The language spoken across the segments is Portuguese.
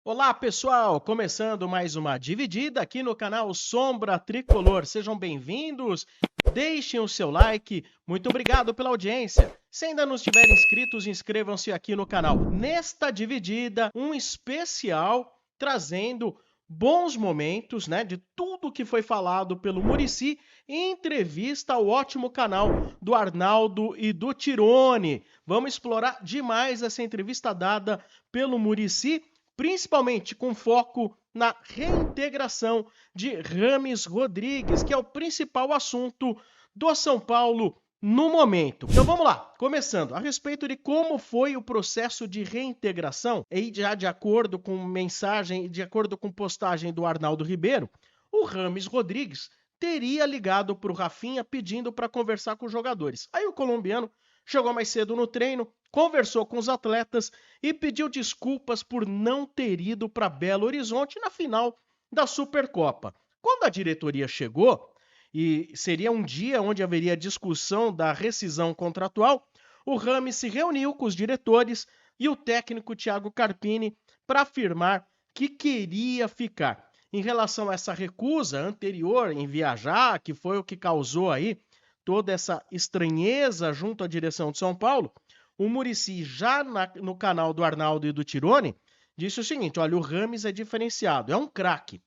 Olá, pessoal! Começando mais uma dividida aqui no canal Sombra Tricolor. Sejam bem-vindos. Deixem o seu like. Muito obrigado pela audiência. Se ainda não estiverem inscritos, inscrevam-se aqui no canal. Nesta dividida, um especial trazendo bons momentos, né, de tudo que foi falado pelo Muricy em entrevista ao ótimo canal do Arnaldo e do Tirone. Vamos explorar demais essa entrevista dada pelo Muricy, principalmente com foco na reintegração de Rames Rodrigues, que é o principal assunto do São Paulo no momento. Então vamos lá, começando a respeito de como foi o processo de reintegração, e já de acordo com mensagem, de acordo com postagem do Arnaldo Ribeiro, o Rames Rodrigues teria ligado para o Rafinha pedindo para conversar com os jogadores. Aí o colombiano chegou mais cedo no treino, conversou com os atletas e pediu desculpas por não ter ido para Belo Horizonte na final da Supercopa. Quando a diretoria chegou, e seria um dia onde haveria discussão da rescisão contratual, o Rames se reuniu com os diretores e o técnico Thiago Carpini para afirmar que queria ficar. Em relação a essa recusa anterior em viajar, que foi o que causou aí toda essa estranheza junto à direção de São Paulo, o Muricy, já no canal do Arnaldo e do Tirone, disse o seguinte: olha, o Rames é diferenciado, é um craque.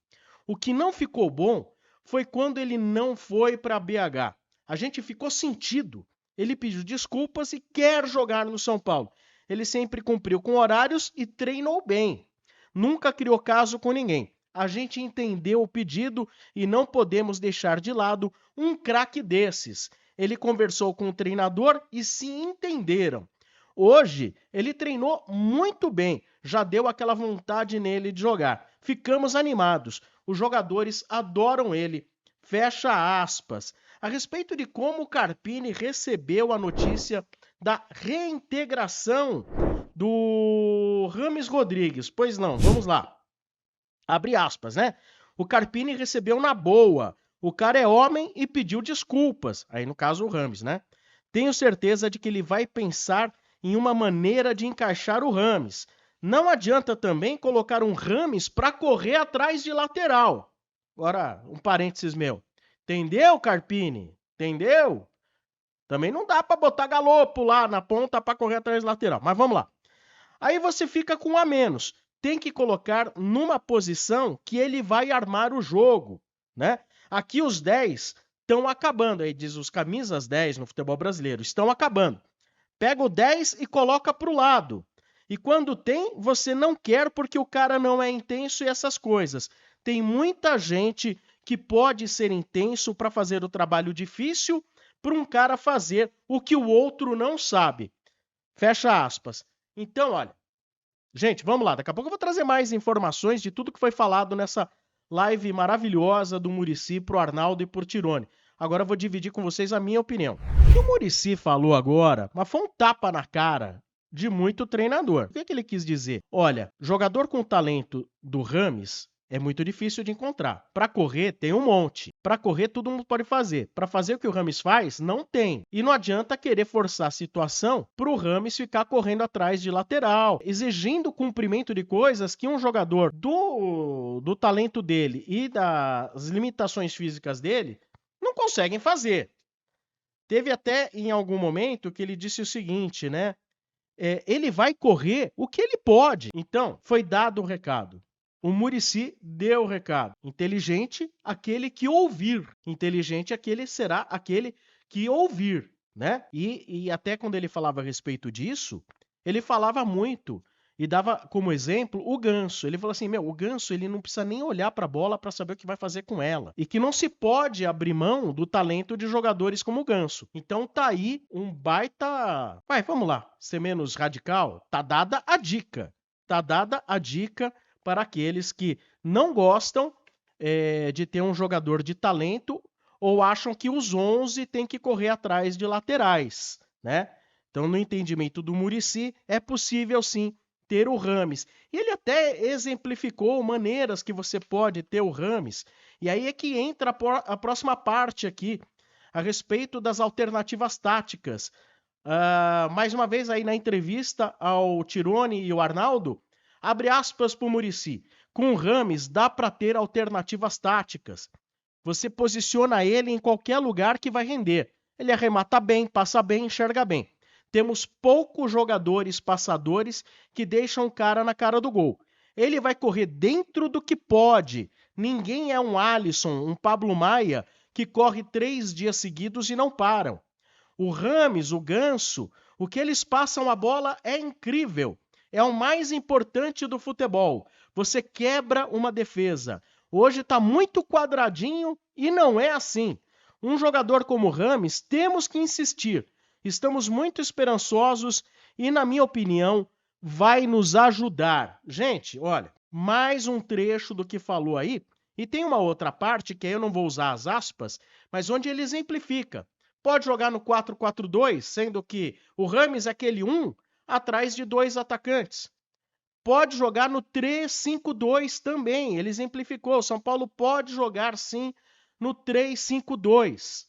O que não ficou bom foi quando ele não foi para BH. A gente ficou sentido. Ele pediu desculpas e quer jogar no São Paulo. Ele sempre cumpriu com horários e treinou bem. Nunca criou caso com ninguém. A gente entendeu o pedido e não podemos deixar de lado um craque desses. Ele conversou com o treinador e se entenderam. Hoje, ele treinou muito bem, já deu aquela vontade nele de jogar. Ficamos animados. Os jogadores adoram ele. Fecha aspas. A respeito de como o Carpini recebeu a notícia da reintegração do Rames Rodrigues. Pois não, vamos lá. Abre aspas, né? O Carpini recebeu na boa. O cara é homem e pediu desculpas. Aí, no caso, o Rames, né? Tenho certeza de que ele vai pensar em uma maneira de encaixar o Rames. Não adianta também colocar um Rames para correr atrás de lateral. Agora, um parênteses meu. Entendeu, Carpini? Entendeu? Também não dá para botar Galopo lá na ponta para correr atrás de lateral. Mas vamos lá. Aí você fica com um a menos. Tem que colocar numa posição que ele vai armar o jogo, né? Aqui os 10 estão acabando, aí diz os camisas 10 no futebol brasileiro, estão acabando. Pega o 10 e coloca para o lado. E quando tem, você não quer porque o cara não é intenso e essas coisas. Tem muita gente que pode ser intenso para fazer o trabalho difícil para um cara fazer o que o outro não sabe. Fecha aspas. Então, olha, gente, vamos lá. Daqui a pouco eu vou trazer mais informações de tudo que foi falado nessa live maravilhosa do Muricy pro Arnaldo e por Tirone. Agora eu vou dividir com vocês a minha opinião. O que o Muricy falou agora, mas foi um tapa na cara de muito treinador. O que ele quis dizer? Olha, jogador com talento do Rames é muito difícil de encontrar. Para correr tem um monte. Para correr todo mundo pode fazer. Para fazer o que o Rames faz, não tem. E não adianta querer forçar a situação para o Rames ficar correndo atrás de lateral, exigindo cumprimento de coisas que um jogador do talento dele e das limitações físicas dele não conseguem fazer. Teve até em algum momento que ele disse o seguinte, né? Ele vai correr o que ele pode. Então, foi dado o recado. O Muricy deu o recado. Inteligente, aquele que ouvir. Inteligente, será aquele que ouvir, né? E até quando ele falava a respeito disso, ele falava muito e dava como exemplo o Ganso. Ele falou assim, o Ganso ele não precisa nem olhar para a bola para saber o que vai fazer com ela. E que não se pode abrir mão do talento de jogadores como o Ganso. Então tá aí um baita... vamos lá, ser menos radical. Tá dada a dica. Tá dada a dica para aqueles que não gostam de ter um jogador de talento ou acham que os 11 têm que correr atrás de laterais, né? Então, no entendimento do Muricy, é possível sim ter o Rames. E ele até exemplificou maneiras que você pode ter o Rames. E aí é que entra a próxima parte aqui, a respeito das alternativas táticas. Mais uma vez aí na entrevista ao Tirone e o Arnaldo, Abre aspas para o Muricy. Com o Rames dá para ter alternativas táticas. Você posiciona ele em qualquer lugar que vai render. Ele arremata bem, passa bem, enxerga bem. Temos poucos jogadores passadores que deixam o cara na cara do gol. Ele vai correr dentro do que pode. Ninguém é um Alisson, um Pablo Maia, que corre 3 dias seguidos e não param. O Rames, o Ganso, o que eles passam a bola é incrível. É o mais importante do futebol. Você quebra uma defesa. Hoje está muito quadradinho e não é assim. Um jogador como o Rames, temos que insistir. Estamos muito esperançosos e, na minha opinião, vai nos ajudar. Gente, olha, mais um trecho do que falou aí. E tem uma outra parte, que aí eu não vou usar as aspas, mas onde ele exemplifica. Pode jogar no 4-4-2, sendo que o Rames é aquele 1 atrás de 2 atacantes. Pode jogar no 3-5-2 também, ele exemplificou. O São Paulo pode jogar sim no 3-5-2,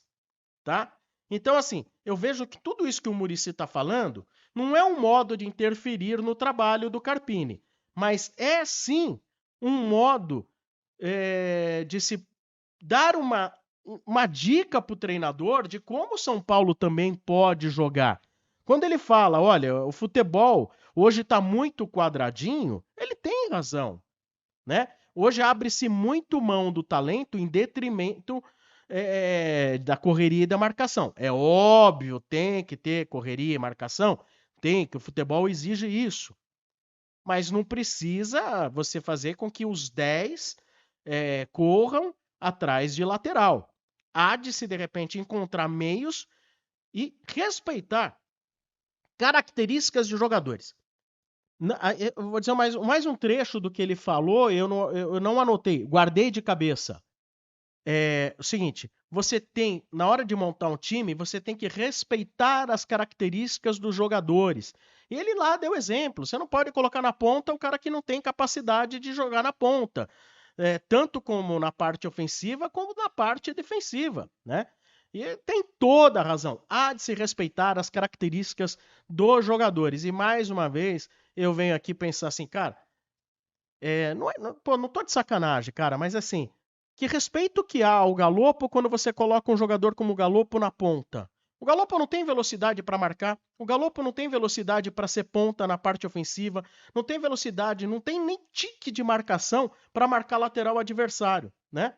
tá? Então, assim, eu vejo que tudo isso que o Muricy está falando não é um modo de interferir no trabalho do Carpini, mas é sim um modo de se dar uma dica para o treinador de como o São Paulo também pode jogar. Quando ele fala, olha, o futebol hoje está muito quadradinho, ele tem razão, né? Hoje abre-se muito mão do talento em detrimento da correria e da marcação. É óbvio, tem que ter correria e marcação, tem, que o futebol exige isso. Mas não precisa você fazer com que os 10 corram atrás de lateral. Há de se, de repente, encontrar meios e respeitar características de jogadores. Eu vou dizer mais um trecho do que ele falou, eu não anotei, guardei de cabeça. É o seguinte, você tem, na hora de montar um time, você tem que respeitar as características dos jogadores. E ele lá deu exemplo, você não pode colocar na ponta o cara que não tem capacidade de jogar na ponta. Tanto como na parte ofensiva, como na parte defensiva, né? E tem toda a razão. Há de se respeitar as características dos jogadores. E mais uma vez, eu venho aqui pensar assim, cara, não tô de sacanagem, cara, mas assim, que respeito que há ao Galopo quando você coloca um jogador como o Galopo na ponta? O Galopo não tem velocidade para marcar, o Galopo não tem velocidade para ser ponta na parte ofensiva, não tem velocidade, não tem nem tique de marcação para marcar lateral adversário, né?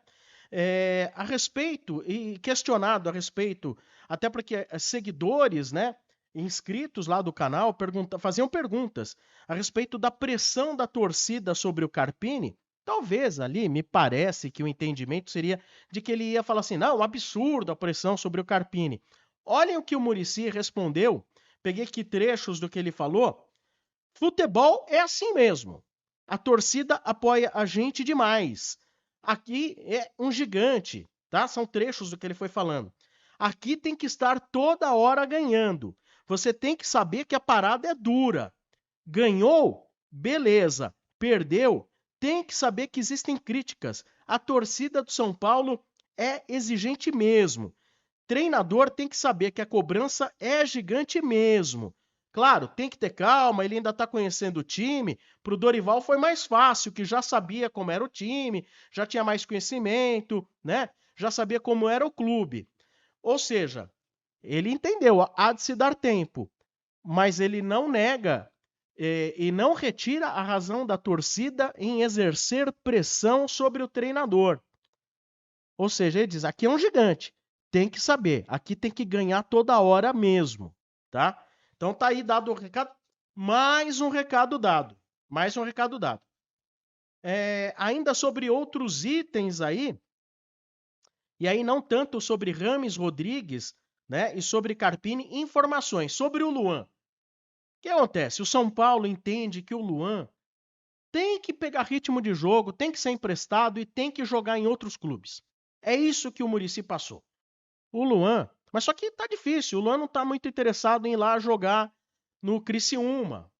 A respeito, e questionado a respeito, até porque seguidores, né, inscritos lá do canal faziam perguntas a respeito da pressão da torcida sobre o Carpini. Talvez ali, me parece que o entendimento seria de que ele ia falar assim, não, um absurdo a pressão sobre o Carpini. Olhem o que o Muricy respondeu, peguei aqui trechos do que ele falou. Futebol é assim mesmo. A torcida apoia a gente demais. Aqui é um gigante, tá? São trechos do que ele foi falando. Aqui tem que estar toda hora ganhando. Você tem que saber que a parada é dura. Ganhou? Beleza. Perdeu? Tem que saber que existem críticas. A torcida do São Paulo é exigente mesmo. Treinador tem que saber que a cobrança é gigante mesmo. Claro, tem que ter calma, ele ainda está conhecendo o time. Para o Dorival foi mais fácil, que já sabia como era o time, já tinha mais conhecimento, né? Já sabia como era o clube. Ou seja, ele entendeu, há de se dar tempo, mas ele não nega e não retira a razão da torcida em exercer pressão sobre o treinador. Ou seja, ele diz, aqui é um gigante, tem que saber, aqui tem que ganhar toda hora mesmo, tá? Então tá aí dado o recado, mais um recado dado, mais um recado dado. Ainda sobre outros itens aí, e aí não tanto sobre Rames Rodrigues, né, e sobre Carpini, informações sobre o Luan. O que acontece? O São Paulo entende que o Luan tem que pegar ritmo de jogo, tem que ser emprestado e tem que jogar em outros clubes. É isso que o Muricy passou. O Luan, mas só que tá difícil, o Luan não tá muito interessado em ir lá jogar no Criciúma.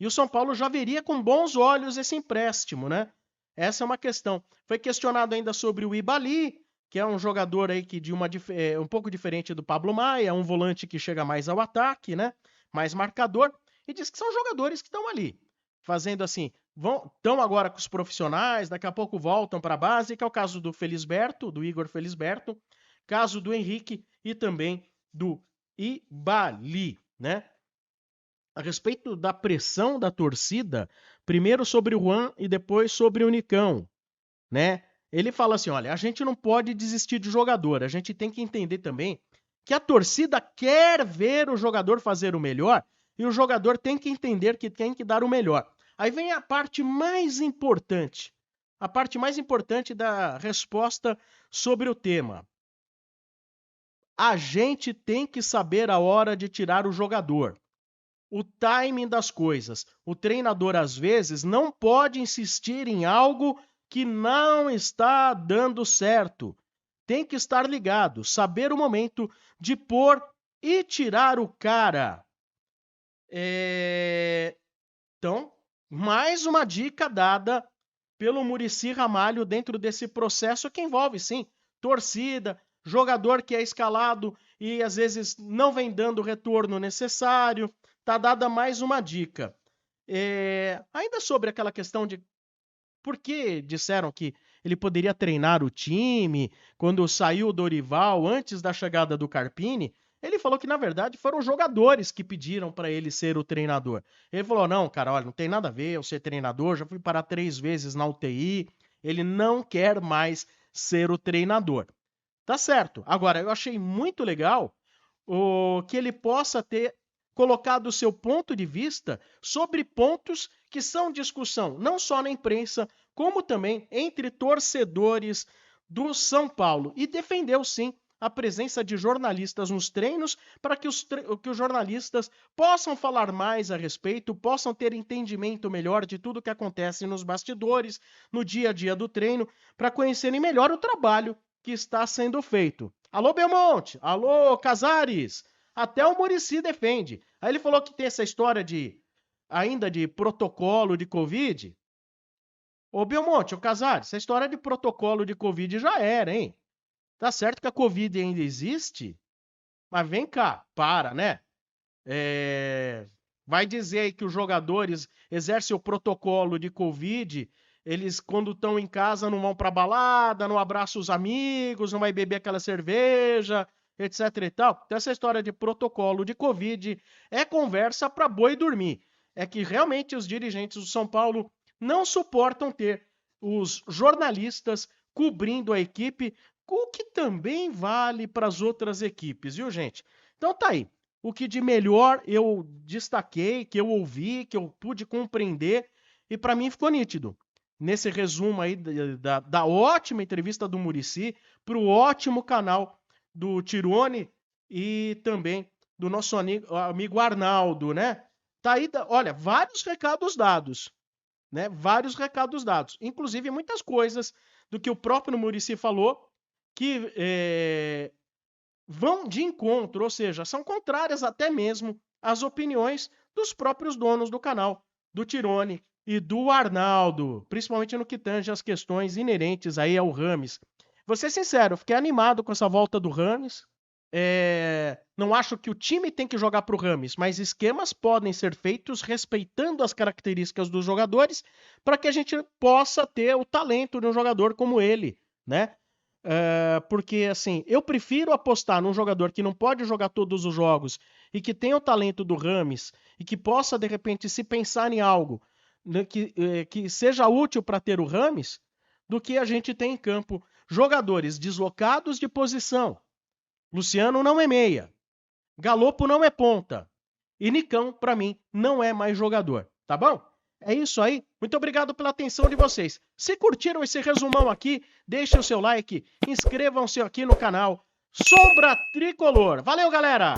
E o São Paulo já veria com bons olhos esse empréstimo, né? Essa é uma questão. Foi questionado ainda sobre o Ibali, que é um jogador aí que um pouco diferente do Pablo Maia, um volante que chega mais ao ataque, né? Mais marcador. E diz que são jogadores que estão ali, fazendo assim, estão agora com os profissionais, daqui a pouco voltam para a base, que é o caso do Felisberto, do Igor Felisberto, caso do Henrique e também do Ibali, né? A respeito da pressão da torcida, primeiro sobre o Juan e depois sobre o Nicão, né? Ele fala assim, olha, a gente não pode desistir de jogador, a gente tem que entender também que a torcida quer ver o jogador fazer o melhor e o jogador tem que entender que tem que dar o melhor. Aí vem a parte mais importante da resposta sobre o tema. A gente tem que saber a hora de tirar o jogador. O timing das coisas. O treinador, às vezes, não pode insistir em algo que não está dando certo. Tem que estar ligado, saber o momento de pôr e tirar o cara. Então, mais uma dica dada pelo Muricy Ramalho dentro desse processo que envolve, sim, torcida, jogador que é escalado e às vezes não vem dando o retorno necessário. Tá dada mais uma dica. Ainda sobre aquela questão de por que disseram que ele poderia treinar o time quando saiu o Dorival antes da chegada do Carpini, ele falou que, na verdade, foram jogadores que pediram para ele ser o treinador. Ele falou, não, cara, olha, não tem nada a ver eu ser treinador, já fui parar 3 vezes na UTI, ele não quer mais ser o treinador. Tá certo. Agora, eu achei muito legal que ele possa ter colocado o seu ponto de vista sobre pontos que são discussão, não só na imprensa, como também entre torcedores do São Paulo. E defendeu, sim, a presença de jornalistas nos treinos para que os jornalistas possam falar mais a respeito, possam ter entendimento melhor de tudo que acontece nos bastidores, no dia a dia do treino, para conhecerem melhor o trabalho que está sendo feito. Alô, Belmonte! Alô, Casares! Até o Muricy defende. Aí ele falou que tem essa história ainda de protocolo de Covid. Ô, Belmonte, ô Casares, essa história de protocolo de Covid já era, hein? Tá certo que a Covid ainda existe, mas vem cá, para, né? Vai dizer aí que os jogadores exercem o protocolo de Covid, eles quando estão em casa não vão pra balada, não abraçam os amigos, não vai beber aquela cerveja, etc e tal. Então essa história de protocolo de Covid é conversa para boi dormir. É que realmente os dirigentes do São Paulo não suportam ter os jornalistas cobrindo a equipe, o que também vale para as outras equipes, viu, gente? Então tá aí. O que de melhor eu destaquei, que eu ouvi, que eu pude compreender e para mim ficou nítido. Nesse resumo aí da ótima entrevista do Muricy para o ótimo canal do Tirone e também do nosso amigo Arnaldo, né? Tá aí, olha, vários recados dados, né? Vários recados dados, inclusive muitas coisas do que o próprio Muricy falou que vão de encontro, ou seja, são contrárias até mesmo às opiniões dos próprios donos do canal, do Tirone e do Arnaldo, principalmente no que tange as questões inerentes aí ao Rames. Vou ser sincero, fiquei animado com essa volta do Rames. Não acho que o time tem que jogar para o Rames, mas esquemas podem ser feitos respeitando as características dos jogadores para que a gente possa ter o talento de um jogador como ele, né? Porque, assim, eu prefiro apostar num jogador que não pode jogar todos os jogos e que tenha o talento do Rames e que possa, de repente, se pensar em algo, né, que seja útil para ter o Rames, do que a gente tem em campo jogadores deslocados de posição. Luciano não é meia. Galopo não é ponta. E Nicão, para mim, não é mais jogador. Tá bom? É isso aí. Muito obrigado pela atenção de vocês. Se curtiram esse resumão aqui, deixem o seu like, inscrevam-se aqui no canal Sombra Tricolor. Valeu, galera!